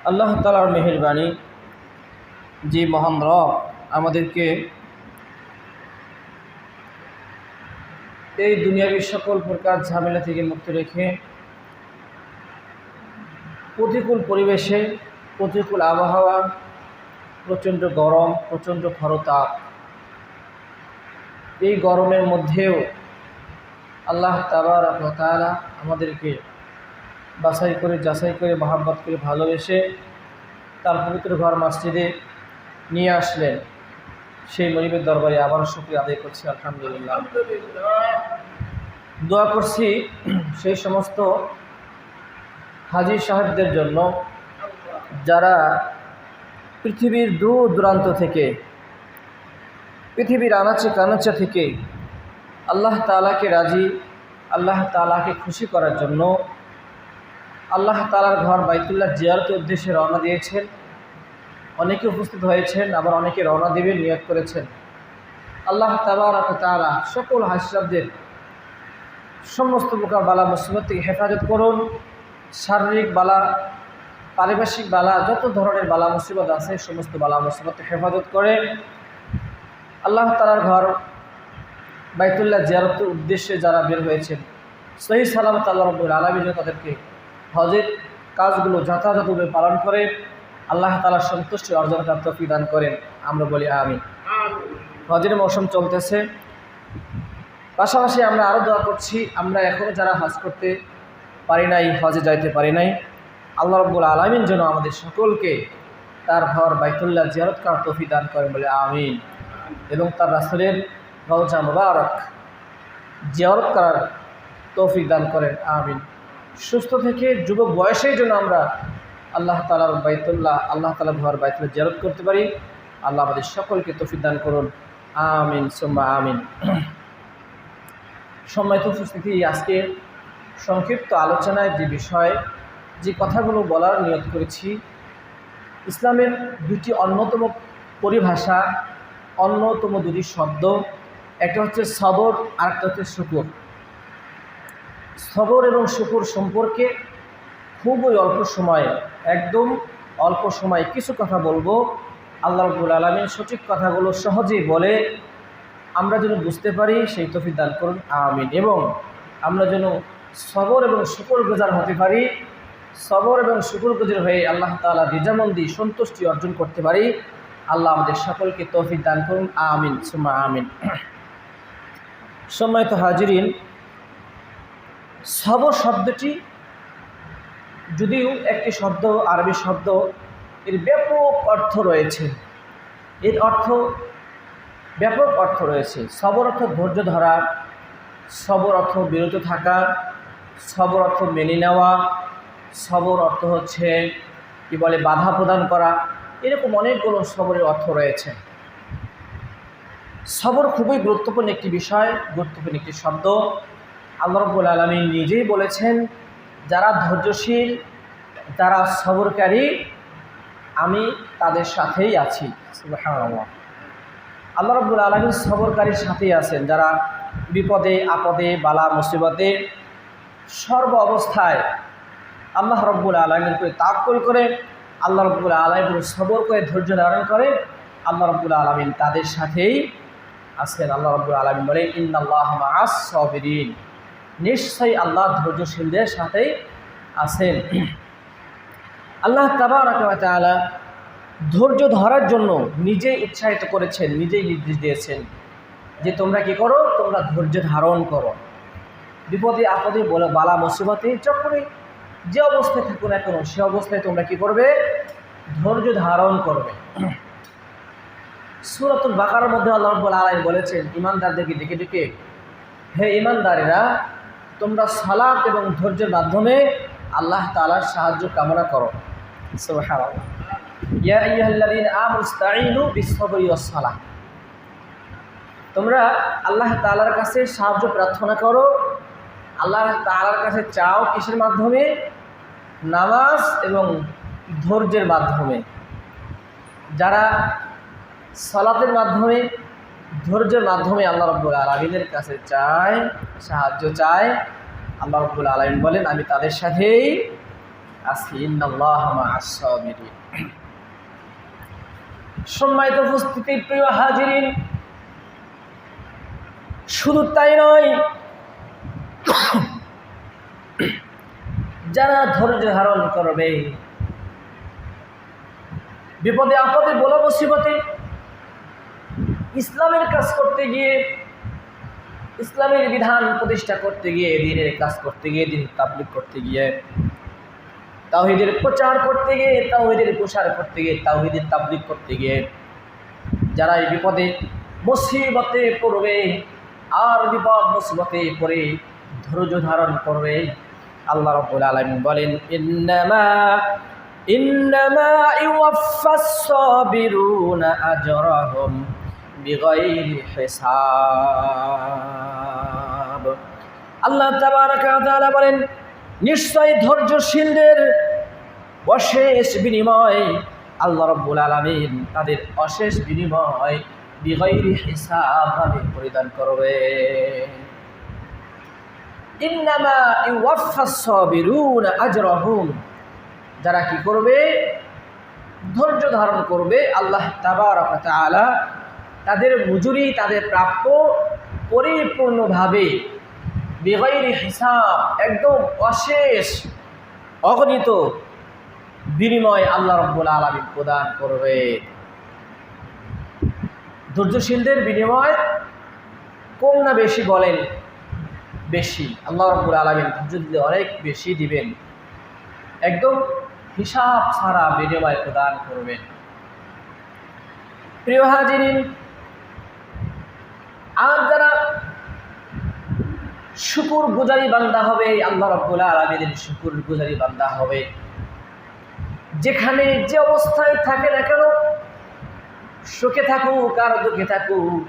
আল্লাহ তাআলার মেহেরবানি যে মহান রব আমাদেরকে এই দুনিয়াবী সকল প্রকার ঝামেলা থেকে মুক্ত রেখে প্রতিকূল পরিবেশে, প্রতিকূল আবহাওয়া, প্রচণ্ড গরম, প্রচণ্ড খরতাপ, এই গরমের মধ্যেও আল্লাহ তাবারক ওয়া তাআলা আমাদেরকে বাছাই করে, যাচাই করে, মহাব্বত করে, ভালোবেসে তার পবিত্র ঘর মসজিদে নিয়ে আসলেন। সেই মনিবের দরবারে আবারও শুকরিয়া আদায় করছি, আলহামদুলিল্লাহ। দোয়া করছি সেই সমস্ত হাজী সাহেবদের জন্য যারা পৃথিবীর দূর দূরান্ত থেকে, পৃথিবীর আনাচে কানাচে থেকে আল্লাহ তাআলাকে রাজি, আল্লাহ তাআলাকে খুশি করার জন্য আল্লাহ তাআলার ঘর বাইতুল্লাহ জিয়ারতের উদ্দেশ্যে রওনা দিয়েছেন। অনেকে উপস্থিত হয়েছেন, আবার অনেকে রওনা দেবেন, নিয়ত করেছেন। আল্লাহ তাবারক ওয়া তাআলা সকল হাজীদের সমস্ত প্রকার বালা মুসিবত থেকে হেফাজত করুন। শারীরিক বালা, পারিপার্শ্বিক বালা, যত ধরনের বালা মুসিবত আছে সমস্ত বালা মুসিবত হেফাজত করে আল্লাহ তাআলার ঘর বাইতুল্লাহ জিয়ারতের উদ্দেশ্যে যারা বের হয়েছেন, সহি সালামত আল্লাহ রাব্বুল আলামিন তাদেরকে হজের কাজগুলো যথাযথভাবে পালন করে আল্লাহ তাআলার সন্তুষ্টি অর্জন করার তৌফিক দান করেন। আমরা বলি আমিন। হজের মৌসুম চলতেছে, পাশাপাশি আমরা আরও দোয়া করছি, আমরা এখনও যারা হজ করতে পারি নাই, হজে যাইতে পারি নাই, আল্লাহ রাব্বুল আলামিন যেন আমাদের সকলকে তার ঘর বাইতুল্লাহ জিয়ারত করার তৌফিক দান করেন, বলে আমিন। এবং তার রাসূলের রওজা মুবারক জিয়ারত করার তৌফিক দান করেন, আমিন। সুস্থ থেকে যুবক বয়সেই যেন আমরা আল্লাহ তাআলার বাইতুল্লাহ, আল্লাহ তাআলার ঘর বাইতুল্লাহ জিয়ারত করতে পারি। আল্লাহ আমাদের সকলকে তৌফিক দান করুন, আমিন সুম্মা আমিন। সম্মানিত উপস্থিতি, আজকে সংক্ষিপ্ত আলোচনায় যে বিষয়, যে কথাগুলো বলার নিয়ত করেছি, ইসলামের দুটি অন্যতম পরিভাষা, অন্যতম দুটি শব্দ, একটা হচ্ছে সবর আর একটা হচ্ছে শুকর। সবর এবং শুকর সম্পর্কে খুবই অল্প সময়ে, একদম অল্প সময়ে কিছু কথা বলবো। আল্লাহ রাব্বুল আলামিন সঠিক কথাগুলো সহজেই বলে আমরা যেন বুঝতে পারি, সেই তৌফিক দান করুন, আমিন। এবং আমরা যেন সবর এবং শুকরগুজার হতে পারি, সবর এবং শুকরগুজার হয়ে আল্লাহ তাআলা রিজামন্দি, সন্তুষ্টি অর্জন করতে পারি। আল্লাহ আমাদের সকলকে তৌফিক দান করুন, আমিন সুম্মা আমিন। সম্মানিত হাজিরিন, সবর শব্দটি যদিও একটি শব্দ, আরবি শব্দ, এর ব্যাপক অর্থ রয়েছে, এর অর্থ ব্যাপক অর্থ রয়েছে। সবর অর্থ ধৈর্য ধরা, সবর অর্থ বিরত থাকা, সবর অর্থ মেনে নেওয়া, সবর অর্থ হচ্ছে কি বলে বাধা প্রদান করা, এরকম অনেকগুলো সবরের অর্থ রয়েছে। সবর খুবই গুরুত্বপূর্ণ একটি বিষয়, গুরুত্বপূর্ণ একটি শব্দ। আল্লাহ রাব্বুল আলামিন নিজেই বলেছেন, যারা ধৈর্যশীল, যারা সবরকারী, আমি তাদের সাথেই আছি। সুবহানাল্লাহ। আল্লাহ রাব্বুল আলামিন সবরকারীর সাথেই আছেন, যারা বিপদে আপদে, বালা মুসিবতে, সর্ব অবস্থায় আল্লাহ রাব্বুল আলামিনের উপরে তাওয়াক্কুল করে, আল্লাহ রাব্বুল আলামিনের সবর করে, ধৈর্য ধারণ করে, আল্লাহ রাব্বুল আলামিন তাদের সাথেই আছেন। আল্লাহ রাব্বুল আলামিন বলেন, ইন্নাল্লাহা মাআস সাবিরিন, নিশ্চয়ই আল্লাহ ধৈর্যশীলদের সাথেই আছেন। আল্লাহ তাবারক ওয়া তাআলা ধৈর্য ধরার জন্য নিজেই উৎসাহিত করেছেন, নিজেই নির্দেশ দিয়েছেন যে তোমরা কি করো, তোমরা ধৈর্য ধারণ করো। বিপদে আপদে বলে বালা মুসিবতে যখনই যে অবস্থায় থাকো না কেন, সে অবস্থায় তোমরা কি করবে, ধৈর্য ধারণ করবে। সূরাতুল বাকারার মধ্যে আল্লাহ রাব্বুল আলামিন বলেছেন ঈমানদারদেরকে ডেকে ডেকে, হে ঈমানদারেরা, তোমরা সালাত এবং ধৈর্যের মাধ্যমে আল্লাহ তাআলার সাহায্য কামনা করো। সুবহানাল্লাহ। ইয়া আইয়ুহাল্লাযীনা আমানু ইসতাঈনু বিস-সাবরি ওয়াস-সালাহ, তোমরা আল্লাহ তাআলার কাছে সাহায্য প্রার্থনা করো, আল্লাহ তাআলার কাছে চাও, কিসের মাধ্যমে, নামাজ এবং ধৈর্যের মাধ্যমে। যারা সালাতের মাধ্যমে, ধৈর্যের মাধ্যমে আল্লাহ রাব্বুল আলামিনের কাছে চায়, সাহায্য চায়, আল্লাহ রাব্বুল আলামিন বলেন আমি তাদের সাথেই আজকে ইন্নাল্লাহা মা'আস সাবিরিন। সম্মানিত উপস্থিতি, প্রিয় হাজিরিন, শুধু তাই নয়, যারা ধৈর্য ধারণ করবে বিপদে আপদে বলা মুসিবতে ইসলামের কাজ করতে গিয়ে, ইসলামের বিধান প্রতিষ্ঠা করতে গিয়ে, দ্বীনের কাজ করতে গিয়ে, দ্বীন তাবলীগ করতে গিয়ে, তাওহীদের প্রচার করতে গিয়ে, তাওহীদের প্রসার করতে গিয়ে, তাওহীদের তাবলীগ করতে গিয়ে যারা এই বিপদে মুসিবতে পড়বে আর বিপদ মুসিবতে পড়ে ধৈর্য ধারণ করবে, আল্লাহ রাব্বুল আলামিন বলেন ইন্নামা ইউওয়াফাস সাবিরুনা আজরাহুম বিগাইরি হিসাব। আল্লাহ তাবারাকা ওয়া তাআলা বলেন, নিশ্চয় ধৈর্যশীলদের অশেষ বিনিময়, আল্লাহ রাব্বুল আলামিন তাদের অশেষ বিনিময় বিগাইরি হিসাব ভাবে পরিদান করবে। ইন্নামা ইউওয়াফাস সাবিরুনা আজরাহুম, যারা কি করবে? ধৈর্য ধারণ করবে, আল্লাহ তাবারাকা ওয়া তাআলা তাদের মজুরি, তাদের প্রাপ্য পরিপূর্ণভাবে বিগাইরি হিসাব, একদম অশেষ অগণিত বিনিময় আল্লাহ রাব্বুল আলামিন প্রদান করবে। ধৈর্যশীলদের বিনিময় কম না বেশি বলেন? বেশি। আল্লাহ রাব্বুল আলামিন ধৈর্য দিলে অনেক বেশি দিবেন, একদম হিসাব ছাড়া বিনিময় প্রদান করবেন। প্রিয় হাজিরিন, আর যারা শুকর গুজারি বান্দা হবে, আল্লাহ রাব্বুল আলামিনের শুকর গুজারি বান্দা হবে, যেখানে যে অবস্থায় থাকে না কেন, সুখে থাকুক আর দুঃখে থাকুক,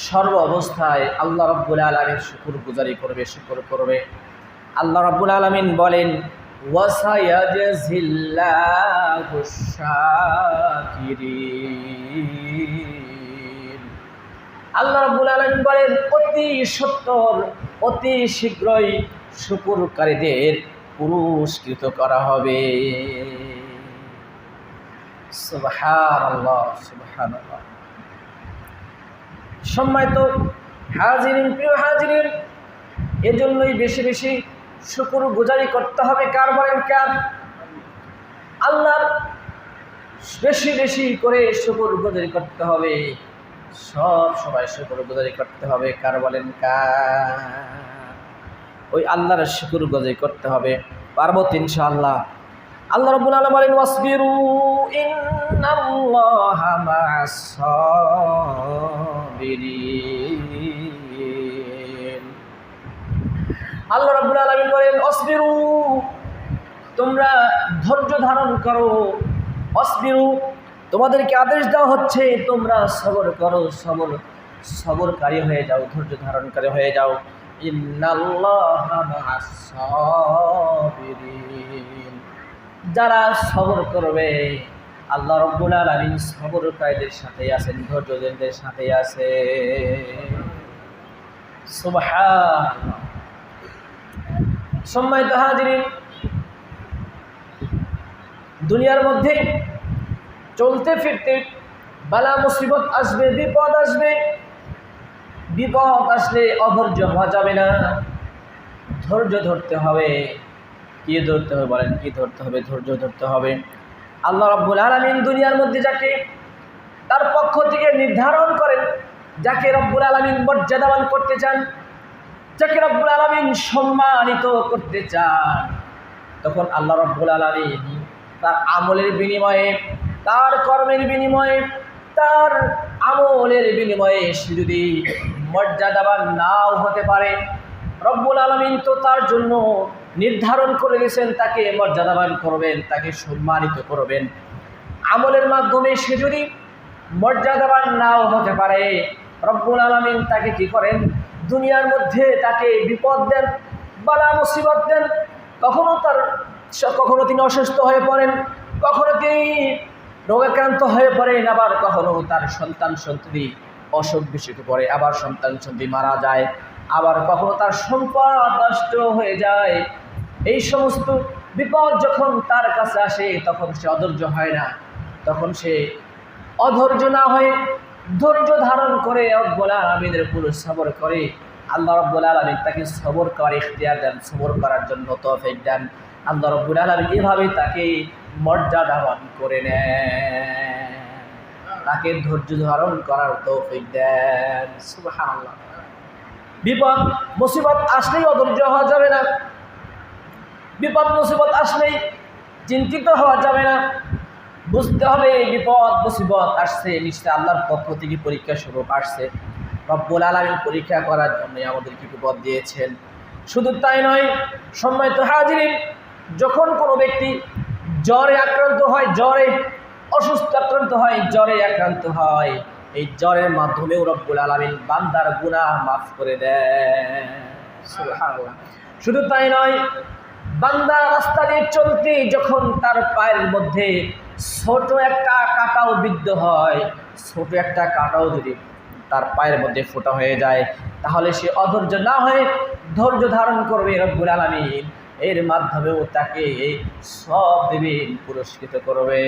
সর্ব অবস্থায় আল্লাহ রাব্বুল আলামিন শুকর গুজারি করবে, শুকর করবে। আল্লাহ রাব্বুল আলামিন বলেন, ওয়াসায়াজজিল্লাহুশ শাকিরিন। আল্লাহ রাব্বুল আলামিন বলেন, অতি সত্বর, অতি শীঘ্রই শুকরকারীদের পুরস্কৃত করা হবে। সুবহানাল্লাহ, সুবহানাল্লাহ। সম্মানিত হাজিরিন, প্রিয় হাজিরিন, এজন্যই বেশি বেশি শুকর গুজারি করতে হবে। কার বলেন? কার? আল্লাহর বেশি বেশি করে শুকর গুজারি করতে হবে, সব সময় শুকর গুজারি করতে হবে। কার বলেন? কার? ওই আল্লাহর শুকর গুজারি করতে হবে। পারবো তো ইনশাআল্লাহ। আল্লাহ রাব্বুল আলামিন বলেন, ওয়াসবিরু ইন্নাল্লাহা মা'আস সাবিরিন। আল্লাহ রাব্বুল আলামিন বলেন, অসবিরু, তোমরা ধৈর্য ধারণ করো। অসবিরু, তোমাদেরকে আদেশ দেওয়া হচ্ছে তোমরা সবর করো, সবরকারী হয়ে যাও, ধৈর্য ধারণকারী হয়ে যাও। ইন্নাল্লাহা মা'আস সাবিরিন, যারা সবর করবে আল্লাহ রাব্বুল আলামিন সবরকারীদের সাথে আছেন, ধৈর্যশীলদের সাথে আছে। সুবহানাল্লাহ। সম্মানিত হাজিরিন, দুনিয়ার মধ্যে চলতে ফিরতে বালা মুসিবত আসবে, বিপদ আসবে। বিপদ আসলে অধৈর্য হওয়া যাবে না, ধৈর্য ধরতে হবে। কি ধরতে হবে বলেন? কি ধরতে হবে? ধৈর্য ধরতে হবে। আল্লাহ রাব্বুল আলামিন দুনিয়ার মধ্যে যাকে তার পক্ষ থেকে নির্ধারণ করেন, যাকে রব্বুল আলামিন মর্যাদাবান করতে চান, যাকে রব্বুল আলামিন সম্মানিত করতে চান, তখন আল্লাহ রাব্বুল আলামিন তার আমলের বিনিময়ে, তার কর্মের বিনিময়ে, তার আমলের বিনিময়ে সে যদি মর্যাদাবান নাও হতে পারে, রব্বুল আলামিন তো তার জন্য নির্ধারণ করে দিয়েছেন তাকে মর্যাদাবান করবেন, তাকে সম্মানিত করবেন। আমলের মাধ্যমে সে যদি মর্যাদাবান নাও হতে পারে, রব্বুল আলামিন তাকে কি করেন? দুনিয়ার মধ্যে তাকে বিপদ দেন, বালা মুসিবত দেন। কখনো তিনি অসুস্থ হয়ে পড়েন, কখনো তিনি রোগাক্রান্ত হয়ে পড়েন, আবার কখনো তার সন্তান সন্ততি অসুখ বিসুখে পড়ে, আবার সন্তান সন্ততি মারা যায়, আবার কখনো তার সম্পদ নষ্ট হয়ে যায়। এই সমস্ত বিপদ যখন তার কাছে আসে তখন সে অধৈর্য হয় না, তখন সে অধৈর্য না হয়ে ধৈর্য ধারণ করে রব্বুল আলামিনের উপর সবর করে। আল্লাহ রব্বুল আলামিন তাকে সবর করার ইখতিয়ার দেন, সবর করার জন্য তৌফিক দেন। আল্লাহ রব্বুল আলামিন এভাবে তাকে মর্যাদাবান করে নেন, তাকে ধৈর্য ধারণ করার তৌফিক দেন। সুবহানাল্লাহ। বিপদ মুসিবত আসলেই অধৈর্য হওয়া যাবে না, বিপদ মুসিবত আসলেই চিন্তিত হওয়া যাবে না। বুঝতে হবে বিপদ মুসিবত আসছে নিশ্চয় আল্লাহর পক্ষ থেকে পরীক্ষা স্বরূপ আসছে। রব্বুল আলামিন পরীক্ষা করার জন্য আমাদেরকে বিপদ দিয়েছেন। শুধু তাই নয়, সম্মানিত হাজিরিন, যখন কোনো ব্যক্তি জ্বরে আক্রান্ত হয়, জ্বরে অসুস্থ আক্রান্ত হয়, জ্বরে আক্রান্ত হয়, এই জ্বরের মাধ্যমেও রব্বুল আলামিন বান্দার গুনাহ মাফ করে দেন। সুবহানাল্লাহ। শুধু তাই নয়, বান্দা রাস্তা দিয়ে চলতে যখন তার পায়ের মধ্যে ছোট একটা কাঁটাও বিদ্ধ হয়, ছোট একটা কাঁটাও যদি তার পায়ের মধ্যে ফোঁটা হয়ে যায়, তাহলে সে অধৈর্য না হয়ে ধৈর্য ধারণ করবে। রব্বুল আলামিন এর মাধ্যমেও তাকে সব দেবেন, পুরস্কৃত করবে।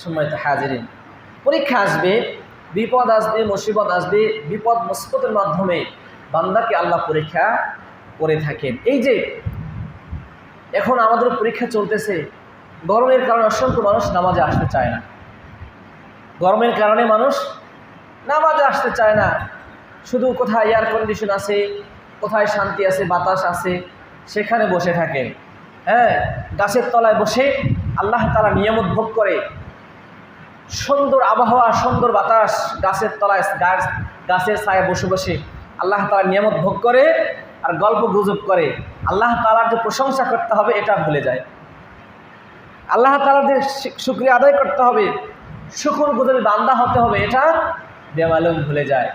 সম্মানিত হাজিরিন, পরীক্ষা আসবে, বিপদ আসবে, মুসিবত আসবে। বিপদ মুসিবতের মাধ্যমে বান্দাকে আল্লাহ পরীক্ষা করে থাকেন। এই যে এখন আমাদের পরীক্ষা চলতেছে, গরমের কারণে অসংখ্য মানুষ নামাজে আসতে চায় না, গরমের কারণে মানুষ নামাজে আসতে চায় না। শুধু কোথায় এয়ার কন্ডিশন আছে, কোথায় শান্তি আছে, বাতাস আছে, সেখানে বসে থাকে। হ্যাঁ, গাছের তলায় বসে আল্লাহ তাআলা নিয়ামত ভোগ করে, সুন্দর আবহাওয়া, সুন্দর বাতাস, গাছের তলায় গাছের ছায়ায় বসে বসে আল্লাহ তাআলা নিয়ামত ভোগ করে আর গল্প গুজব করে। আল্লাহ তাআলার যে প্রশংসা করতে হবে এটা ভুলে যায়, আল্লাহ তাআলার যে শুকরিয়া আদায় করতে হবে, শুকরগুজারি বান্দা হতে হবে, এটা বেমালুম ভুলে যায়।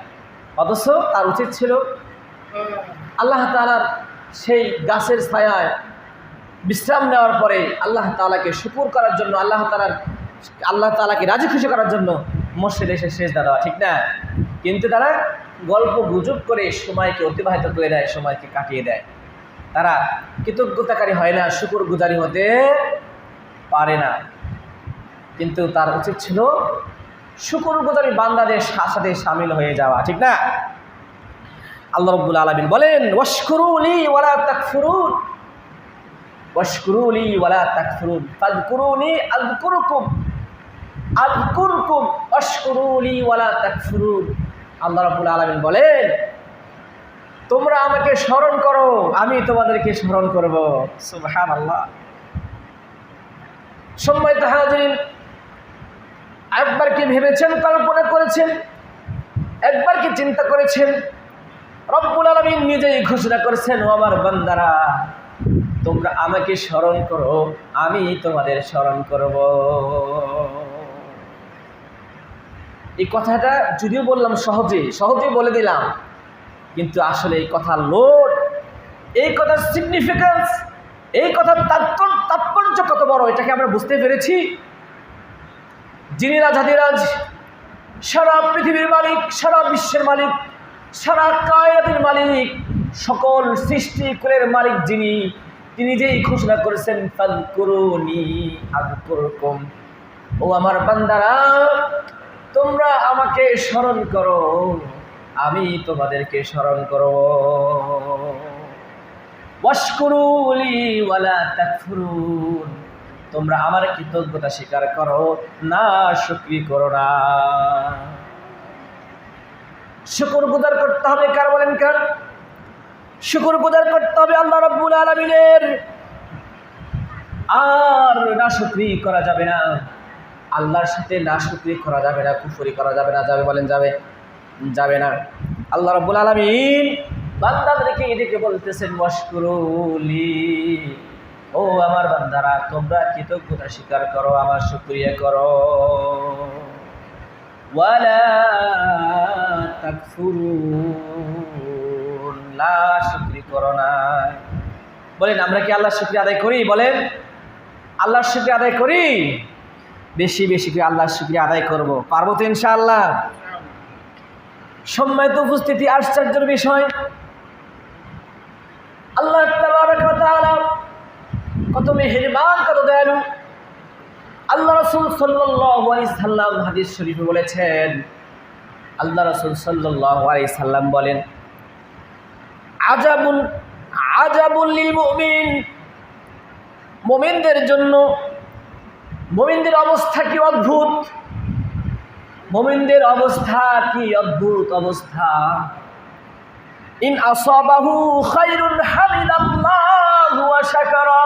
অথচ তার উচিত ছিল আল্লাহ তাআলার সেই গাছের ছায়ায় বিশ্রাম নেওয়ার পরে আল্লাহ তাআলাকে শুকর করার জন্য, আল্লাহ তাআলাকে রাজি খুশি করার জন্য মসজিদে এসে সেজদা দেওয়া, ঠিক না? কিন্তু তারা গল্প গুজব করে সময়কে অতিবাহিত করে দেয়, সময়কে কাটিয়ে দেয়। তারা কৃতজ্ঞতাকারী হয় না, শুকরগুজারি হতে পারে না। কিন্তু তার উচিত ছিল শুকরগুজারি বান্দাদের সাথে শামিল হয়ে যাওয়া, ঠিক না? আল্লাহ রাব্বুল আলামিন বলেন, ওয়াশকুরুলি ওয়ালা তাকফুরুন, ওয়াশকুরুলি ওয়ালা তাকফুরুন, ফাযকুরুনি আযকুরুকুম, আযকুরকুম ওয়াশকুরুলি ওয়ালা তাকফুরুন। আল্লাহ রাব্বুল আলামিন বলেন, তোমরা আমাকে স্মরণ করো, আমি তোমাদেরকে স্মরণ করব। সুবহানাল্লাহ। সম্মানিত হাজিরিন, একবার কি ভেবেছেন, কল্পনা করেছেন, একবার কি চিন্তা করেছেন? রব্বুল আলামিন নিজেই ঘোষণা করেছেন, ও আমার বান্দারা, তোমরা আমাকে স্মরণ করো, আমি তোমাদের স্মরণ করব। এই কথাটা যদিও বললাম সহজে বলে দিলাম, কিন্তু আসলে এই কথার লোড, এই কথার সিগনিফিক্যান্স, এই কথার তাৎপর্য কত বড়, এটাকে আমরা বুঝতে পেরেছি। যিনি রাজাধিরাজ, সারা পৃথিবীর মালিক, সারা বিশ্বের মালিক, সারা কায়নাতের মালিক, সকল সৃষ্টিকুলের মালিক যিনি, তিনি যেই ঘোষণা করেছেন, ফাযকুরুনি আযকুরকুম, ও আমার বান্দারা, তোমরা আমাকে স্মরণ করো, আমি তোমাদেরকে স্মরণ করব। ওয়াশকুরুলি ওয়ালা তাকফুরুন, তোমরা আমার কৃতজ্ঞতা স্বীকার করো, না শুকরি করো না। শুকরগুজার করতে হবে কার বলেন? কার? শুকরগুজার করতে হবে আল্লাহ রাব্বুল আলামিনের। আর না শুকরি করা যাবে না, আল্লাহর সাথে না শুকরি করা যাবে না, কুফরি করা যাবে না। যাবে বলেন? যাবে না। আল্লাহ রাব্বুল আলামিন বান্দাদেরকে এদিকে বলতেছেন, ওয়াশকুরুলি, ও আমার বান্দারা, তোমরা কৃতজ্ঞতা স্বীকার করো, আমার শুকরিয়া করো। ওয়ালা তাকফুরুন, না শুকরি করো না। বলেন, আমরা কি আল্লাহর শুকরিয়া আদায় করি? বলেন, আল্লাহর শুকরিয়া আদায় করি? বেশি বেশি করে আল্লাহর শুকরিয়া আদায় করব। পারবো তো ইনশাআল্লাহ? সম্মানিত উপস্থিতি, আশ্চর্যের বিষয়, আল্লাহ তাবারাকা ওয়া তাআলা কত মেহেরবান, কত দয়ালু। আল্লাহ রাসূল সাল্লাল্লাহু আলাইহি সাল্লাম হাদিস শরীফে বলেছেন, আল্লাহ রাসূল সাল্লাল্লাহু আলাইহি সাল্লাম বলেন, আজাবুন আজাবুল লিল মুমিন, মুমিনদের জন্য, মুমিনদের অবস্থা কি অদ্ভুত, মুমিনদের অবস্থা কি অদ্ভুত অবস্থা। ইন আসাবাহু খায়রুন হামিদাল্লাহু ওয়া শাকারা।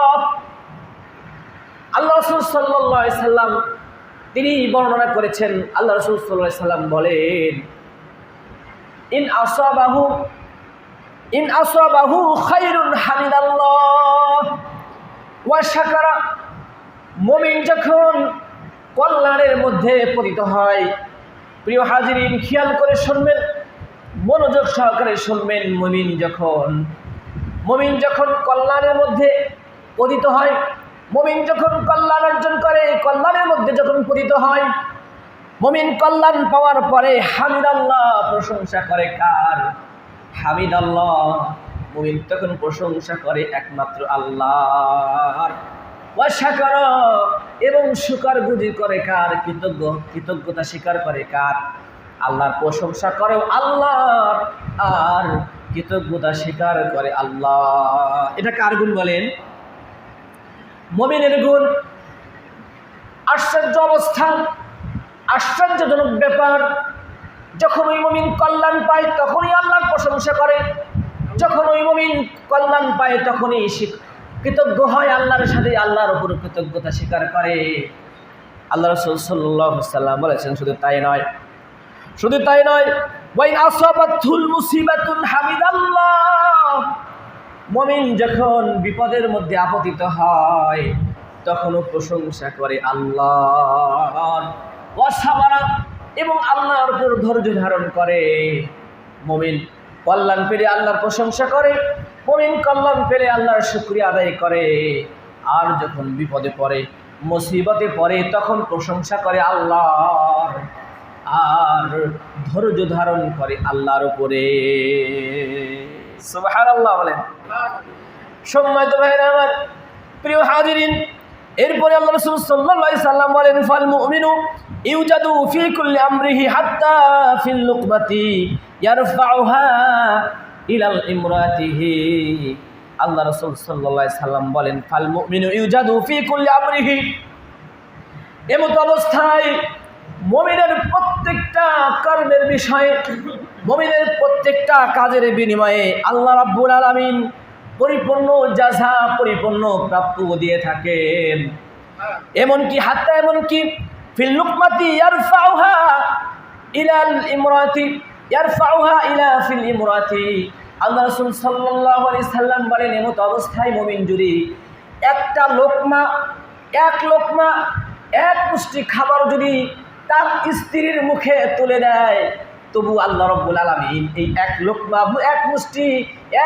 আল্লাহ রাসূল সাল্লাল্লাহু আলাইহি সাল্লাম তিনি বর্ণনা করেছেন, আল্লাহ রাসূল সাল্লাল্লাহু আলাইহি সাল্লাম বলেন, ইন আসাবাহু খায়রুন হামিদাল্লাহ ওয়া শাকারা। মুমিন যখন কল্যাণের মধ্যে পতিত হয়, প্রিয় হাজিরিন খেয়াল করে শুনবেন, মনোযোগ সহকারে শুনবেন, মুমিন যখন কল্যাণের মধ্যে পতিত হয়, মুমিন যখন কল্যাণ অর্জন করে, কল্যাণের মধ্যে যখন পতিত হয়, মুমিন কল্যাণ পাওয়ার পরে হামিদাল্লাহ, প্রশংসা করে কার? হামিদাল্লাহ। মুমিন তখন প্রশংসা করে একমাত্র আল্লাহর। ওয়া শাকারা, এবং শুকরগুজারি করে কার? কৃতজ্ঞতা স্বীকার করে কার? আল্লাহর। প্রশংসা করে আল্লাহর আর কৃতজ্ঞতা স্বীকার করে আল্লাহ। এটা কার গুণ বলেন? মুমিনের গুণ। আশ্চর্য অবস্থা, আশ্চর্যজনক ব্যাপার, যখন ওই মুমিন কল্যাণ পায় তখনই আল্লাহর প্রশংসা করে, যখন ওই মুমিন কল্যাণ পায় তখনই কৃতজ্ঞ হয় আল্লাহর সাথে, আল্লাহর উপর কৃতজ্ঞতা স্বীকার করে। আল্লাহ রাসূল সাল্লাল্লাহু আলাইহি সাল্লাম বলেছেন, শুধু তাই নয়, ওয়াইন আসাবাতুল মুসিবাতুন হামিদাল্লাহ। মুমিন যখন বিপদের মধ্যে আপতিত হয় তখনও প্রশংসা করে আল্লাহর। ওয়া সাবারা, এবং আল্লাহর উপর ধৈর্য ধারণ করে। মুমিন কল্যাণ পেলে আল্লাহর প্রশংসা করে, মুমিন কল্যাণ পেলে আল্লাহর শুকরিয়া আদায় করে। আর যখন বিপদে পড়ে, মুসিবতে পড়ে, তখন প্রশংসা করে আল্লাহর আর ধৈর্য ধারণ করে আল্লাহর উপরে। সুবহানাল্লাহ বলেন। সম্মানিত ভাইরা আমার, প্রিয় হাজিরিন, এরপরে আল্লাহ রাসূল সাল্লাল্লাহু আলাইহি সাল্লাম বলেন, ফাল মুমিনু ইউজাদু ফি কুল্লি আমরিহি হাত্তা ফিল লুকমাতি ইয়ারফাউহা ইলাল ইমরাতিহি। আল্লাহ রাসূল সাল্লাল্লাহু আলাইহি সাল্লাম বলেন, ফাল মুমিনু ইউজাদু ফি কুল্লি আমরিহি, এমত অবস্থায় মুমিনের প্রত্যেকটা কর্মের বিষয়ে, মুমিনের প্রত্যেকটা কাজের বিনিময়ে আল্লাহ রাব্বুল আলামিন পরিপূর্ণ জাযা, পরিপূর্ণ প্রাপ্য দিয়ে থাকেন। এমনকি ফিল লুকমাতি ইয়ারফাউহা ইলাল ইমরাতি, ইয়ারফাউহা ইলা ফিল ইমরাতি। আল্লাহ রাসূল সাল্লাল্লাহু আলাইহি সাল্লাম বলেন, এমত অবস্থায় মুমিন যদি একটা লোকমা, এক মুষ্টি খাবার যদি তার স্ত্রীর মুখে তুলে দেয়, তবু আল্লাহ রাব্বুল আলামিন এই এক লোকমা, এক মুষ্টি,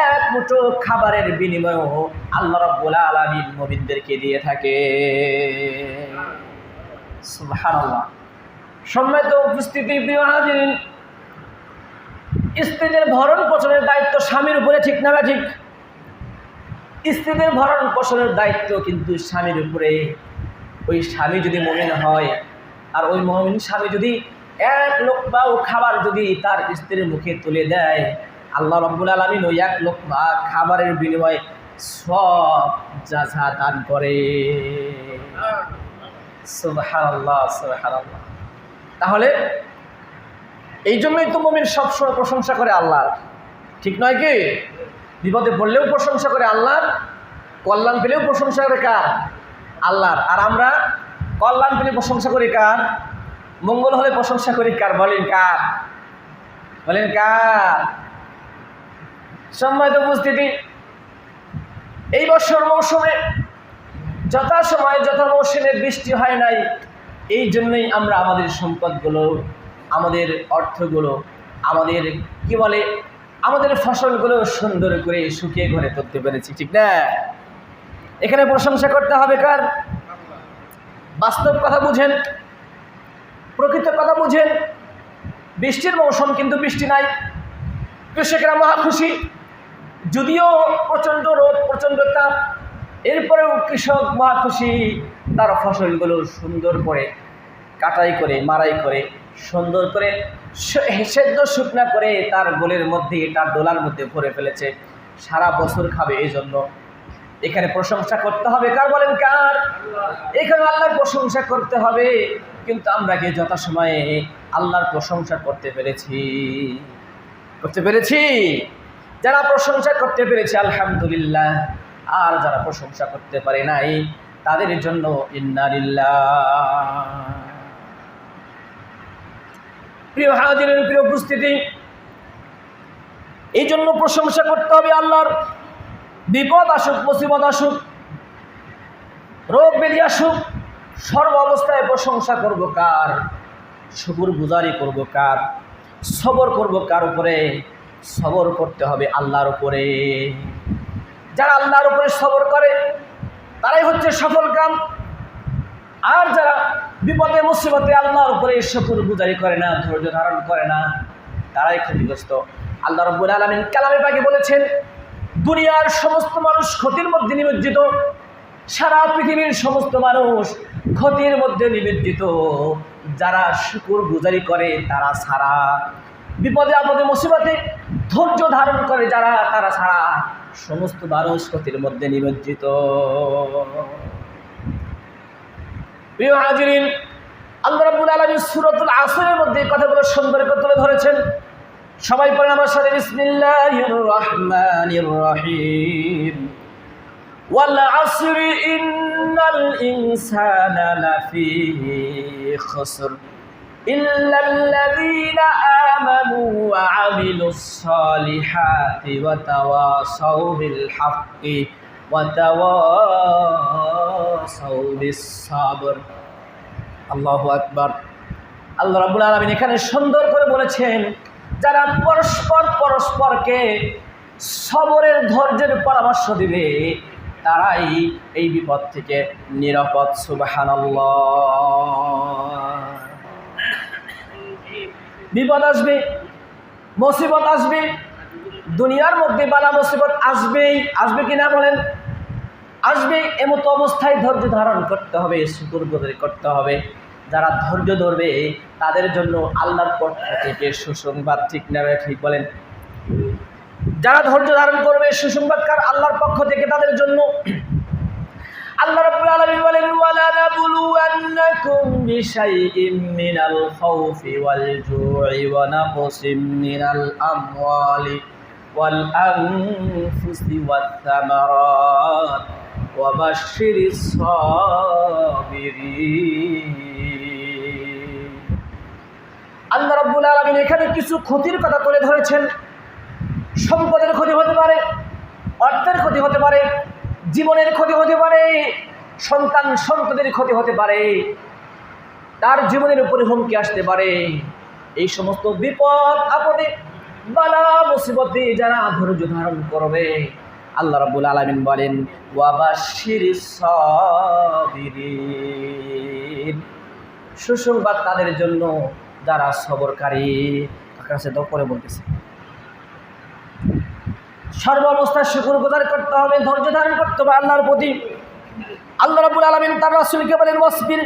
এক মুঠো খাবারের বিনিময়েও আল্লাহ রাব্বুল আলামিন মুমিনদেরকে দিয়ে থাকে। সুবহানাল্লাহ। সম্মানিত উপস্থিতি, প্রিয় হাজিরিন, স্ত্রীদের ভরণ পোষণের দায়িত্ব স্বামীর উপরে, ঠিক না ঠিক? স্ত্রীদের ভরণ পোষণের দায়িত্ব কিন্তু স্বামীর উপরে। ওই স্বামী যদি মুমিন হয়, আর ওই মুমিন স্বামী যদি এক লোকমাও খাবার যদি তার স্ত্রীর মুখে তুলে দেয়, আল্লাহ রাব্বুল আলামিন ওই এক লোকমা খাবারের বিনিময়ে সব জাযা দান করে। সুবহানাল্লাহ, সুবহানাল্লাহ। তাহলে এই জন্যই তো মুমিন সবসময় প্রশংসা করে আল্লাহর, ঠিক নয় কি? বিপদে পড়লেও প্রশংসা করে আল্লাহর, কল্যাণ পেলেও প্রশংসা করে কার? আল্লাহর। আর আমরা কল্যাণ পেলে প্রশংসা করি কার? মঙ্গল হলে প্রশংসা করি কার? বলেন কার? সম্মানিত উপস্থিতি, এই বছর মৌসুমে যথাসময়ে যথা মৌসুমে বৃষ্টি হয় নাই, এই জন্যই আমরা আমাদের সম্পদগুলো, আমাদের অর্থগুলো, আমাদের ফসলগুলো সুন্দর করে শুকিয়ে ঘরে তুলতে পেরেছি, ঠিক না? এখানে প্রশংসা করতে হবে কার? বাস্তব কথা বুঝেন, প্রকৃত কথা বুঝেন। বৃষ্টির মৌসুম কিন্তু বৃষ্টি নাই, কৃষকরা মহা খুশি, যদিও প্রচণ্ড রোদ, প্রচণ্ড তাপ, এরপরেও কৃষক মহা খুশি, তার ফসলগুলো সুন্দর করে কাটাই করে, মারাই করে, সুন্দর করে সেদ্ধ শুকনা করে তার গোলের মধ্যে, তার ডোলার মধ্যে ভরে ফেলেছে, সারা বছর খাবে। এই জন্য এখানে প্রশংসা করতে হবে কার? বলেন কার? এখানে আল্লাহর প্রশংসা করতে হবে। কিন্তু আমরা কি যথাসময়ে আল্লাহর প্রশংসা করতে পেরেছি? করতে পেরেছি? যারা প্রশংসা করতে পেরেছে আলহামদুলিল্লাহ, আর যারা প্রশংসা করতে পারে নাই তাদের জন্য ইন্না লিল্লাহ। প্রিয় হাজিরিন, প্রিয় উপস্থিতি, এই জন্য প্রশংসা করতে হবে আল্লাহর। বিপদ আসুক, মুসিবত আসুক, রোগ ব্যাধি আসুক, সর্ব অবস্থায় প্রশংসা করব কার? শুকরগুজারি করব কার? সবর করব কার উপরে? সবর করতে হবে আল্লাহর উপরে। যারা আল্লাহর উপরে সবর করে তারাই হচ্ছে সফল কাম। আর যারা বিপদে মুসিবতে আল্লাহর উপরে শুকরগুজারি করে না, ধৈর্য ধারণ করে না, তারাই ক্ষতিগ্রস্ত। আল্লাহ রাব্বুল আলামিন কালামে পাকে বলেছেন, দুনিয়ার সমস্ত মানুষ ক্ষতির মধ্যে নিমজ্জিত, সারা পৃথিবীর সমস্ত মানুষ ক্ষতির মধ্যে নিমজ্জিত, যারা শুকরগুজারি করে তারা ছাড়া, বিপদে আপদে মুসিবতে ধৈর্য ধারণ করে যারা, তারা ছাড়া সমস্ত মানুষ ক্ষতির মধ্যে নিমজ্জিত। প্রিয় হাজিরিন, আল্লাহ রাব্বুল আলামিন সূরাতুল আসরের মধ্যে কথাগুলো সুন্দর করে তুলে ধরেছেন। সবাই পড়েন আমার সাথে, বিসমিল্লাহির রহমানির রহিম। ওয়াল আসরি ইন্নাল ইনসানা লাফি খুসর ইল্লাল্লাযীনা আমানু ওয়া আমিলুস সালিহাতি ওয়া তাওয়াসাউ বিল হাক্কি ওয়া তাওয়াসাউ বিস সাবর। আল্লাহু আকবার। আল্লাহ রাব্বুল আলামিন এখানে সুন্দর করে বলেছেন, যারা পরস্পরকে সবরের, ধৈর্যের পরামর্শ দিবে তারাই এই বিপদ থেকে নিরাপদ। সুবহানাল্লাহ। বিপদ আসবে, মুসিবত আসবে, দুনিয়ার মধ্যে বালা মুসিবত আসবেই। আসবে কিনা বলেন? আসবে। এমতো অবস্থায় ধৈর্য ধারণ করতে হবে, শুকরগুজারি করতে হবে। যারা ধৈর্য ধরবে তাদের জন্য আল্লাহর পক্ষ থেকে সুসংবাদ। ঠিক না? ঠিক বলেন? যারা ধৈর্য ধারণ করবে, সুসংবাদকার আল্লাহর পক্ষ থেকে তাদের জন্য। আল্লাহ রাব্বুল আলামিন বলেন, ওয়ালা নাবলুওয়ান্নাকুম বিশাইইম মিনাল খাউফি ওয়াল জু'i ওয়া নাকসিম মিনাল আমওয়ালি ওয়াল আনফুসি ওয়াত থামারাত ওয়া বাশশিরিস সাবিরিন। আল্লাহ রাব্বুল আলামিন এখানে কিছু ক্ষতির কথা তুলে ধরেছেন। সম্পদের ক্ষতি হতে পারে, অর্থের ক্ষতি হতে পারে, জীবনের ক্ষতি হতে পারে, সন্তানদের ক্ষতি হতে পারে, তার জীবনের উপরে হুমকি আসতে পারে। এই সমস্ত বিপদ আপদে, বালা মুসিবতে যারা ধৈর্য ধারণ করবে, আল্লাহ রাব্বুল আলামিন বলেন, ওয়া বাশশিরিস সাবিরিন। সুসংবাদ তাদের জন্য যারা সবরকারী। কাছে তো পরে বলতেছে, সর্ব অবস্থায় শুকরগুজার করতে হবে, ধৈর্য ধারণ করতে হবে আল্লাহর প্রতি। আল্লাহ রাব্বুল আলামিন তার রাসূলকে বলেন, ওয়াসবির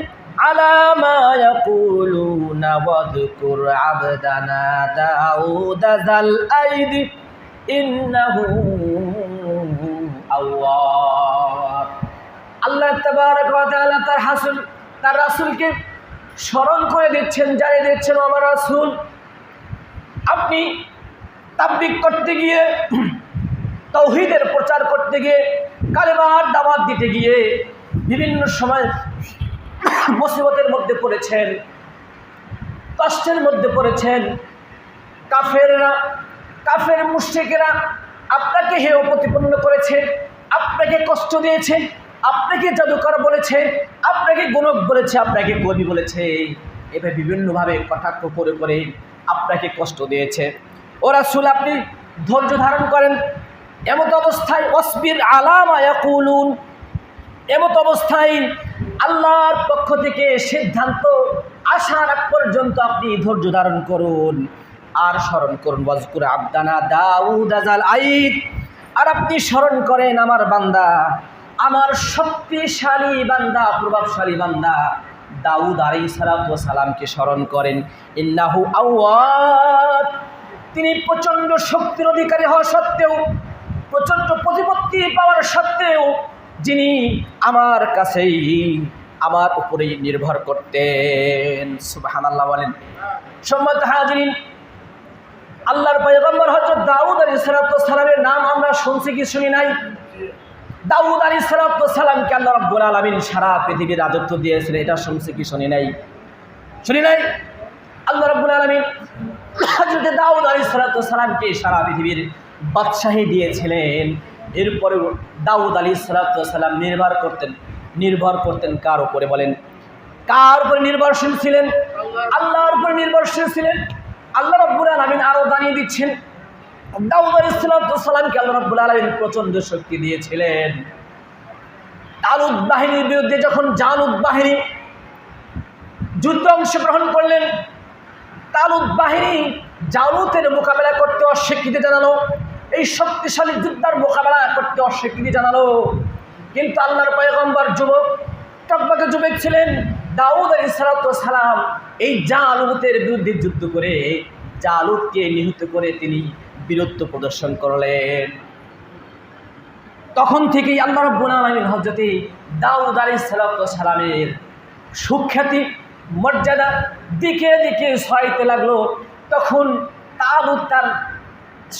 আলা মা ইয়াকুলুনা ওয়াযকুর আবদানা দাউদ যাল আইদি ইন্নাহু আওয়াব। আল্লাহ তাবারক ওয়া তাআলা তার রাসূলকে স্মরণ করে দিচ্ছেন, জানিয়ে দিচ্ছেন, আমার রাসূল, আপনি তাবলীগ করতে গিয়ে, তাওহীদের প্রচার করতে গিয়ে, কালেমার দাওয়াত দিতে গিয়ে বিভিন্ন সময় মুসিবতের মধ্যে পড়েছেন, কষ্টের মধ্যে পড়েছেন। কাফের মুশরিকেরা আপনাকে হেয় প্রতিপন্ন করেছে, আপনাকে কষ্ট দিয়েছে, আপনাকে জাদুকর বলেছে, আপনাকে গণক বলেছে, আপনাকে কবি বলেছে, এভাবে বিভিন্নভাবে কটাক্ষ করে করে আপনাকে কষ্ট দিয়েছে। ও রাসূল, আপনি ধৈর্য ধারণ করেন। এমত অবস্থায় ওয়াসবির আলা মা ইয়াকুলুন, এমত অবস্থায় আল্লাহর পক্ষ থেকে সিদ্ধান্ত আসার আগ পর্যন্ত আপনি ধৈর্য ধারণ করুন। আর স্মরণ করুন, ওয়াজকুর আবদানা দাউদ যাল আইদ, আর আপনি স্মরণ করেন আমার বান্দা, আমার শক্তিশালী বান্দা, প্রভাবশালী বান্দা দাউদ আলাইহিস সালাতু ওয়াস সালামকে স্মরণ করেন। ইন্নাহু আওয়াদ, তিনি প্রচণ্ড শক্তির অধিকারী হওয়া সত্ত্বেও, প্রচণ্ড প্রতিপত্তি পাওয়ার সত্ত্বেও যিনি আমার কাছেই, আমার উপরেই নির্ভর করতেন। সুবহানাল্লাহ বলেন। সম্মানিত হাজিরিন, আল্লাহর পয়গম্বর হযরত দাউদ আলাইহিস সালাতু ওয়াস সালামের নাম আমরা শুনছি কি শুনি নাই? দাউদ আলাইহিস সালাতু ওয়াস সালামকে আল্লাহ রাব্বুল আলামিন সারা পৃথিবীর রাজত্ব দিয়েছিলেন, এটা শুনছি কি শুনি নাই? শুনি নাই? আল্লাহ রাব্বুল আলামিন হযরত দাউদ আলাইহিস সালাতু ওয়াস সালামকে সারা পৃথিবীর বাদশাহী দিয়েছিলেন। এরপরেও দাউদ আলাইহিস সালাতু ওয়াস সালাম নির্ভর করতেন কার উপরে বলেন? কার উপরে নির্ভরশীল ছিলেন? আল্লাহর উপরে নির্ভরশীল ছিলেন। আল্লাহ রাব্বুল আলামিন আরো জানিয়ে দিচ্ছেন, দাউদ আলাইহিস সালাতু ওয়াস সালামকে আল্লাহ রাব্বুল আলামিন প্রচণ্ড শক্তি দিয়েছিলেন। তালুত বাহিনীর বিরুদ্ধে যখন জালুত বাহিনী যুদ্ধে অংশগ্রহণ করলেন, তালুত বাহিনী জালুতের মোকাবেলা করতে অস্বীকৃতি জানালো, এই শক্তিশালী যোদ্ধার মোকাবেলা করতে অস্বীকৃতি জানালো। কিন্তু আল্লাহর পয়গম্বর যুবক, টকবকে যুবক ছিলেন দাউদ আলাইহিস সালাতু ওয়াস সালাম, এই জালুতের বিরুদ্ধে যুদ্ধ করে জালুতকে নিহত করে তিনি বীরত্ব প্রদর্শন করলেন। তখন থেকেই আল্লাহ রাব্বুল আলামিন হযরত দাউদ আলাইহিস সালাতু ওয়াস সালামের সুখ্যাতি মর্যাদা দিকে দিকে ছড়াইতে লাগলো। তখন তালুত তার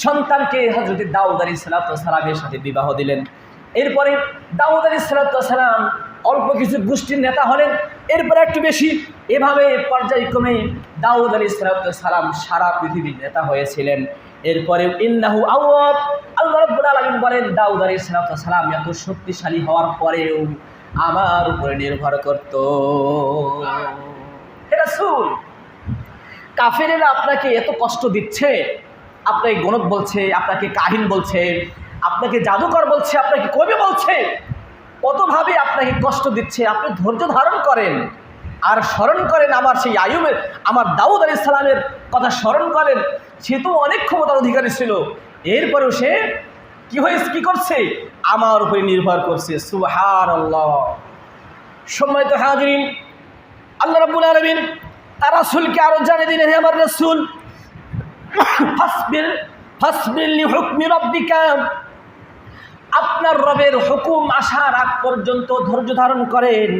সন্তানকে হযরত দাউদ আলাইহিস সালাতু ওয়াস সালামের সাথে বিবাহ দিলেন। এরপরে দাউদ আলাইহিস সালাতু ওয়াস সালাম অল্প কিছু গোষ্ঠীর নেতা হলেন, এরপরে একটু বেশি, এভাবে পর্যায়ক্রমে দাউদ আলাইহিস সালাতু ওয়াস সালাম সারা পৃথিবীর নেতা হয়েছিলেন। এরপরে ইন্নাহু আওয়াব, আল্লাহ রাব্বুল আলামিন বলেন দাউদ আলাইহিস সালাতু ওয়াস সালাম এত শক্তিশালী হওয়ার পরেও আমার উপরে নির্ভর করত। হে রাসূল, কাফেরেরা আপনাকে এত কষ্ট দিচ্ছে, আপনাকে গণক বলছে, আপনাকে কাহিন বলছে, আপনাকে জাদুকর বলছে, আপনাকে কবি বলছে, কতভাবে আপনাকে কষ্ট দিচ্ছে, আপনি ধৈর্য ধারণ করেন আর স্মরণ করেন আমার সেই আইয়ুবের, আমার দাউদ আলাইহিস সালামের কথা স্মরণ করেন। সে তো অনেক ক্ষমতার অধিকারী ছিল, এরপরেও সে কি করছে? আমার উপরে নির্ভর করছে। সুবহানাল্লাহ। সম্মানিত হাজিরিন, আল্লাহ রাব্বুল আলামিন তার রাসূলকে আরো জানিয়ে দিলেন, হে আমার রাসূল, ফাসবির লিহুকমি রাব্বিকা, আপনার রবের হুকুম আসার আগ পর্যন্ত ধৈর্য ধারণ করেন।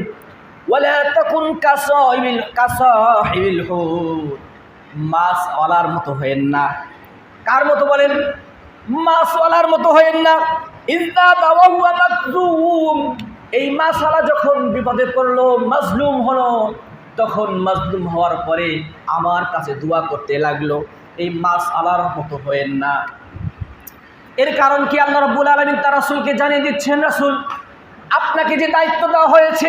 ওয়ালা তাকুন কাসাহিবিল হুত, মাছওয়ালার মতো হয়েন না। কার মতো বলেন? মাছওয়ালার মতো হয়েন না। ইযা তাওয়া মাকজুম, এই মাছওয়ালা যখন বিপদে পড়লো, মাজলুম হলো, তখন মাজলুম হওয়ার পরে আমার কাছে দোয়া করতে লাগলো। এই মাছওয়ালার মতো হয়েন না। এর কারণ কি? আল্লাহ রাব্বুল আলামিন তার রাসূলকে জানিয়ে দিচ্ছেন, রাসূল, আপনাকে যে দায়িত্ব দেওয়া হয়েছে,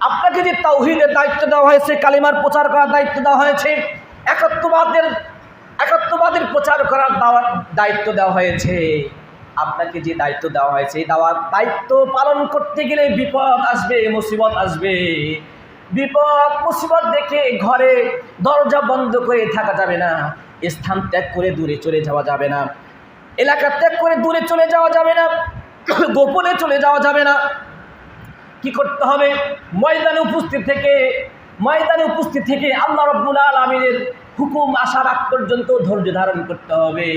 আপনাকে যে তাওহীদের দায়িত্ব দেওয়া হয়েছে, কালিমার প্রচার করার দায়িত্ব দেওয়া হয়েছে, একাত্মবাদের প্রচার করার দায়িত্ব দেওয়া হয়েছে, আপনাকে যে দায়িত্ব দেওয়া হয়েছে, এই দায়িত্ব পালন করতে গেলে বিপদ আসবে, মুসিবত আসবে। বিপদ মুসিবত দেখে ঘরে দরজা বন্ধ করে থাকা যাবে না, স্থান ত্যাগ করে দূরে চলে যাওয়া যাবে না, এলাকা ত্যাগ করে দূরে চলে যাওয়া যাবে না, গোপনে চলে যাওয়া যাবে না। কি করতে হবে? ময়দানে উপস্থিত থেকে আল্লাহ রাব্বুল আলামিনের হুকুম আসার আগ পর্যন্ত ধৈর্য ধারণ করতে হবে।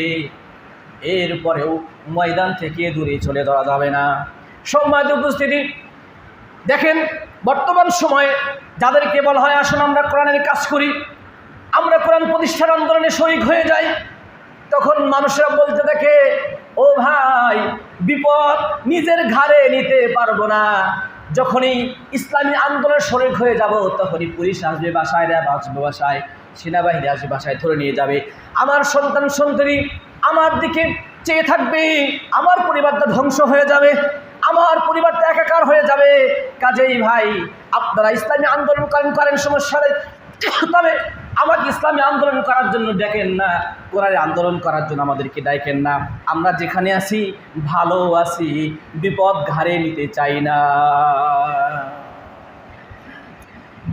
এরপরেও ময়দান থেকে দূরে চলে যাওয়া যাবে না। সম্মানিত উপস্থিতি, দেখেন বর্তমান সময়ে যাদেরকে বলা হয় আসুন আমরা কোরআনের কাজ করি, আমরা কোরআন প্রতিষ্ঠার আন্দোলনে শরীক হয়ে যাই, তখন মানুষরা বলতে থাকে, ও ভাই, বিপদ নিজের ঘাড়ে নিতে পারবো না, যখনই ইসলামী আন্দোলনের শরীক হয়ে যাব তখনই পুলিশ আসবে বাসায়, র্যাব আসবে বাসায়, সেনাবাহিনী আসবে বাসায়, ধরে নিয়ে যাবে। আমার সন্তান সন্ততি আমার দিকে চেয়ে থাকবে, আমার পরিবারটা ধ্বংস হয়ে যাবে, আমার পরিবারটা একাকার হয়ে যাবে। কাজেই ভাই, আপনারা ইসলামী আন্দোলন করেন সমস্যা নেই, তবে আমাকে ইসলামী আন্দোলন করার জন্য ডেকেন না, কোরআনের আন্দোলন করার জন্য আমাদেরকে ডাকেন না। আমরা যেখানে আছি ভালো আছি, বিপদ ঘাড়ে নিতে চাই না।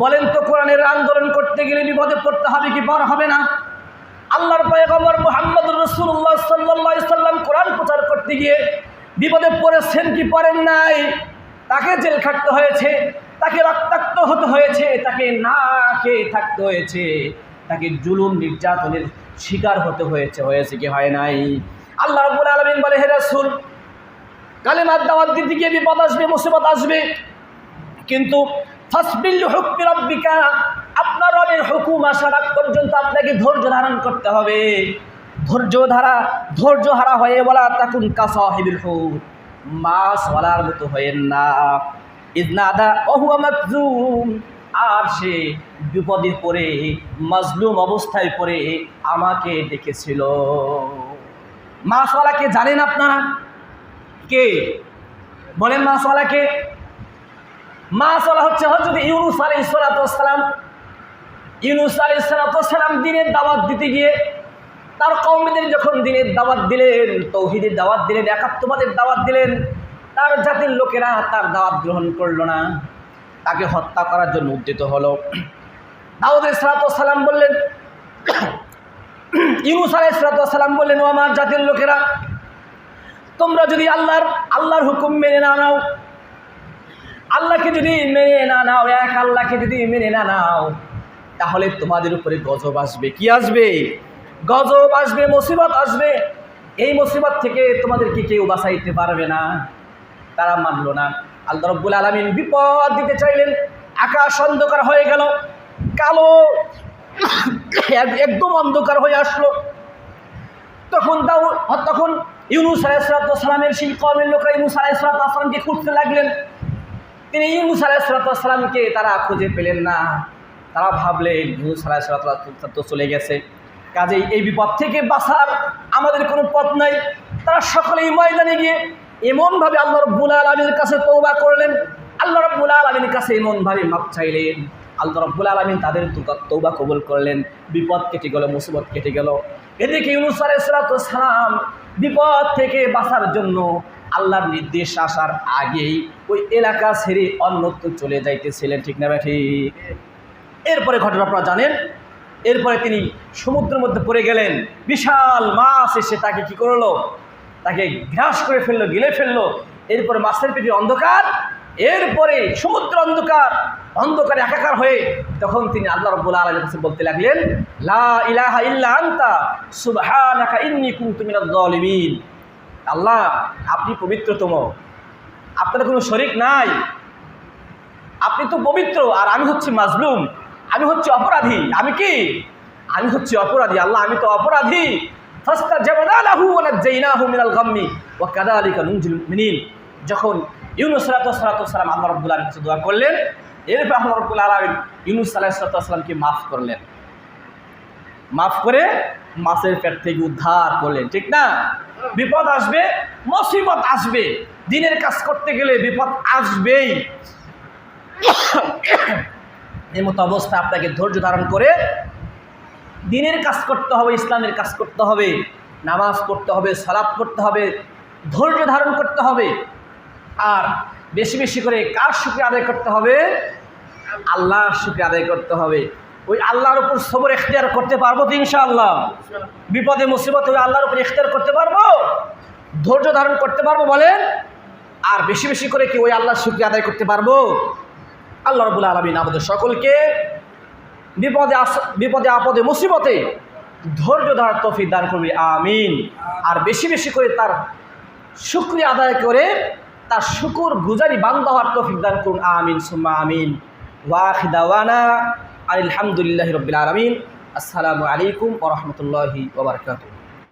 বলেন তো, কোরআনের আন্দোলন করতে গেলে বিপদে পড়তে হবে কি পার হবে না? আল্লাহর পয়গম্বর মুহাম্মদুর রাসূলুল্লাহ সাল্লাল্লাহু আলাইহি সাল্লাম কোরআন প্রচার করতে গিয়ে বিপদে পড়েছেন কি পড়েন নাই? তাকে জেল খাটতে হয়েছে, তাকে রক্তাক্ত হতে হয়েছে, তাকে না খেয়ে থাকতে হয়েছে, তাকে জুলুম নির্যাতনের শিকার হতে হয়েছে কি হয় নাই? আল্লাহ রাব্বুল আলামিন বলে, হে রাসূল, কালেমার দাওয়াত দিতে গিয়ে বিপদ আসবে, মুসিবত আসবে, কিন্তু ফাসবির লিহুকমি রাব্বিকা, আপনার রবের হুকুম আসার আগ পর্যন্ত আপনাকে ধৈর্য ধারণ করতে হবে। ধৈর্য হারা হয়ে বলা তাকুন কাসাহিবিল হুত, মাছওয়ালার মতো হয়েন না। ইজনাদা ওহুয়া মাজলুম, আর সে বিপদে পড়ে মাজলুম অবস্থায় পড়ে আমাকে ডেকেছিল। মাছওয়ালাকে জানেন আপনারা কে? বলেন মাছওয়ালাকে? মাছওয়ালা হচ্ছে হযরত ইউনূস আলাইহিস সালাতু ওয়াস সালাম। ইউনূস আলাইহিস সালাতু ওয়াস সালাম দ্বীনের দাওয়াত দিতে গিয়ে তার কওমদের যখন দ্বীনের দাওয়াত দিলেন, তাওহীদের দাওয়াত দিলেন, একাত্মবাদের দাওয়াত দিলেন, তার জাতির লোকেরা তার দাওয়াত গ্রহণ করল না, তাকে হত্যা করার জন্য উদ্যত হলো। দাউদ আলাইহিস সালাতু ওয়াস সালাম বললেন, ইউনূস আলাইহিস সালাতু ওয়াস সালাম বললেন, ও আমার জাতির লোকেরা, তোমরা যদি আল্লাহর হুকুম মেনে না নাও, আল্লাহকে যদি মেনে না নাও, এক আল্লাহকে যদি মেনে না নাও, তাহলে তোমাদের উপরে গজব আসবে। কি আসবে? গজব আসবে, মুসিবত আসবে। এই মুসিবত থেকে তোমাদেরকে কেউ বাঁচাইতে পারবে না। তারা মানল না। আল্লাহ রাব্বুল আলামিন বিপদ দিতে চাইলেন, আকাশ অন্ধকার হয়ে গেল, কালো একদম অন্ধকার হয়ে আসলো। তখন ইউনূস আলাইহিস সালামের সেই কওমের লোকরা ইউনূস আলাইহিস সালামকে খুঁজতে লাগলেন। তিনি ইউনূস আলাইহিস সালামকে তারা খুঁজে পেলেন না। তারা ভাবলেন ইউনূস আলাইহিস সালাম তো চলে গেছে, কাজেই এই বিপদ থেকে বাঁচার আমাদের কোনো পথ নাই। তারা সকলেই ময়দানে গিয়ে এমনভাবে আল্লাহ রাব্বুল আলামিনের কাছে তওবা করলেন, আল্লাহ রাব্বুল আলামিনের কাছে এমনভাবে মাপ চাইলেন, আল্লাহ রাব্বুল আলামিন তাদের তওবা কবুল করলেন। বিপদ কেটে গেল, মুসিবত কেটে গেল। এদিকে ইউনূস আলাইহিস সালাম বিপদ থেকে বাঁচার জন্য আল্লাহর নির্দেশ আসার আগেই ওই এলাকা ছেড়ে অন্যত্র চলে যাইতেছিলেন। ঠিক না ঠিক? এরপরে ঘটনা আপনারা জানেন। এরপরে তিনি সমুদ্রের মধ্যে পড়ে গেলেন। বিশাল মাছ এসে তাকে কি করলো? তাকে গ্রাস করে ফেললো, গিলে ফেললো। এরপরে মাছের পেটে অন্ধকার, এরপরে সমুদ্র অন্ধকারে একাকার হয়ে তখন তিনি আল্লাহ রাব্বুল আলামিনের কাছে বলতে লাগলেন, লা ইলাহা ইল্লা আনতা সুবহানাকা ইন্নী কুনতু মিনাজ জালিমিন। আল্লাহ, আপনি পবিত্রতম, আপনার কোনো শরীক নাই, আপনি তো পবিত্র, আর আমি হচ্ছি মাজলুম, আমি হচ্ছি অপরাধী। আমি কি? আমি হচ্ছি অপরাধী। আল্লাহ, আমি তো অপরাধী। ফাস্তাজাবনা লাহু ওয়া নাজাইনাহু মিনাল গাম্মি ওয়া কাযালিকা নুনজিল মুমিনিন। যখন ইউনূস আলাইহিস সালাম আল্লাহ রাব্বুল আলামিনের কাছে দোয়া করলেন, এরপর আল্লাহ রাব্বুল আলামিন ইউনূস আলাইহিস সালামকে মাফ করলেন, মাফ করে মাছের পেট থেকে উদ্ধার করলেন। ঠিক না? বিপদ আসবে, মুসিবত আসবে, দিনের কাজ করতে গেলে বিপদ আসবেই। এই মতো অবস্থা আপনাকে ধৈর্য ধারণ করে দিনের কাজ করতে হবে, ইসলামের কাজ করতে হবে, নামাজ পড়তে হবে, সালাত পড়তে হবে, ধৈর্য ধারণ করতে হবে। আর বেশি বেশি করে কার শুকরিয়া আদায় করতে হবে? আল্লাহর শুকরিয়া আদায় করতে হবে। ওই আল্লাহর উপর সবর ইখতিয়ার করতে পারবো তো ইনশাআল্লাহ? বিপদে মুসিবতে ওই আল্লাহর উপর ইখতিয়ার করতে পারবো, ধৈর্য ধারণ করতে পারবো বলেন? আর বেশি বেশি করে কি ওই আল্লাহর শুকরিয়া আদায় করতে পারবো? আল্লাহ রাব্বুল আলামিন আমাদের সকলকে বিপদে আপদে মুসিবতে ধৈর্য ধরার তৌফিক দান করবে, আমিন। আর বেশি বেশি করে তার শুকরিয়া আদায় করে তার শুকর গুজারি বান্দা হওয়ার তৌফিক দান করুন, আমিন সুম্মা আমিন। ওয়া আখিরু দাওয়ানা আলহামদুলিল্লাহি রাব্বিল আলামিন। আসসালামু আলাইকুম ওয়া রাহমাতুল্লাহি ওয়া বারাকাতুহু।